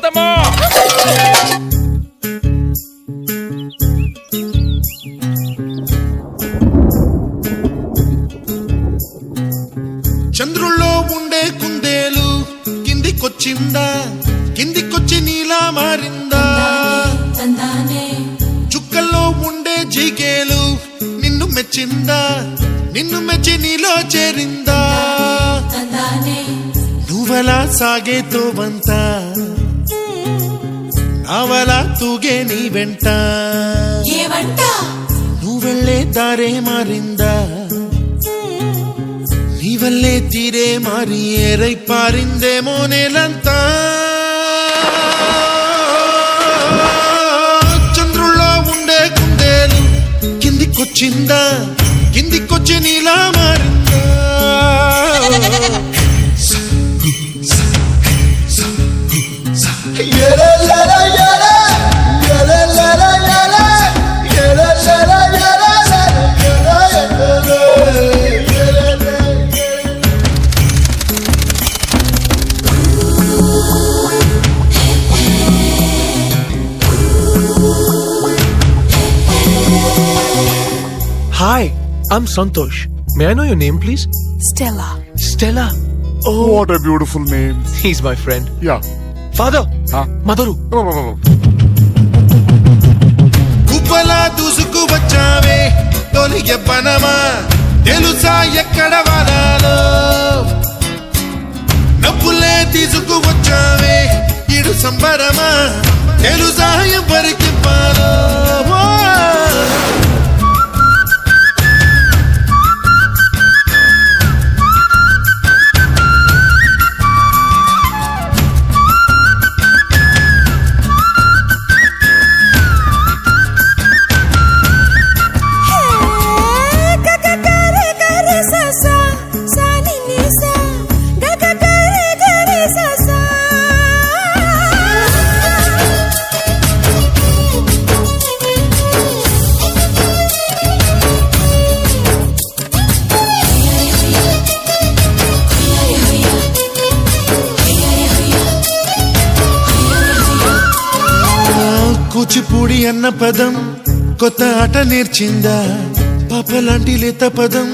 అబద్ధమా? చంద్రుల్లో ఉండే కుందేలు కిందికొచ్చిందా, కిందికొచ్చి నీలా మారిందా? చుక్కల్లో ఉండే జీకేలు నిన్ను మెచ్చిందా, నిన్ను మెచ్చి నీలో చేరిందా? నువ్వలా సాగే తోవంతా నావలా తూగే నీ వెంట, నువ్వెళ్ళే దారే మారిందా, నీ వల్లే తీరే మారి ఏరై పారిందేమో నేలంతా. చంద్రుల్లో ఉండే కుందేలు కిందికొచ్చిందా, కిందికొచ్చి నీలా మారిందా? Hi, I'm Santosh. May I know your name, please? Stella. Stella. Oh, what a beautiful name. He's my friend. Yeah. Father. Madaru. కుప్పలా దూసుకు వచ్చావే తొలి యవ్వనమా, తెలుసా ఎక్కడ వాడాలో? నవ్వులే తీసుకు వచ్చావే ఇడు సంబరమా, తెలుసా ఎవరికి పాలో? కూచిపూడి అన్న పదం కొత్త ఆట నేర్చిందా, పాపలాంటి లేత పదం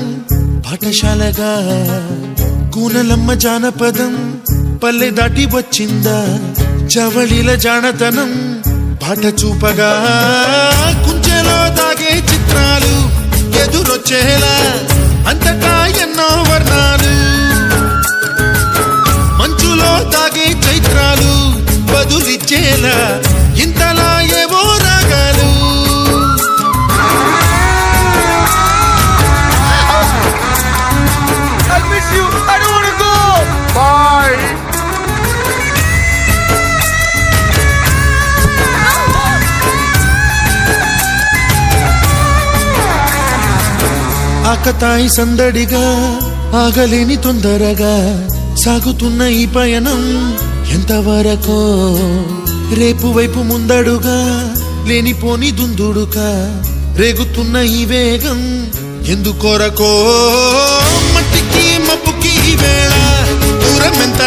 పాఠశాలగా? కూనలమ్మ జానపదం పల్లె దాటి వచ్చిందా, చవళిల జానతనం పాట చూపగా? కుంచెలో దాగే చిత్రాలు ఎదురొచ్చేలా అంతటా ఎన్నో వర్ణాలు, మంచులో దాగే చైత్రాలు బదులిచ్చేలా ఇంతలా ఏవో రాగాలు. I miss you. I don't want to go. Bye. ఆకతాయి సందడిగా ఆగలేని తొందరగా సాగుతున్న ఈ పయనం ఎంతవరకో, రేపు వైపు ముందడుగా లేనిపోని దుందుడుగా రేగుతున్న ఈ వేగం ఎందుకొరకో? మట్టికి మబ్బుకి వేళ దూరం ఎంత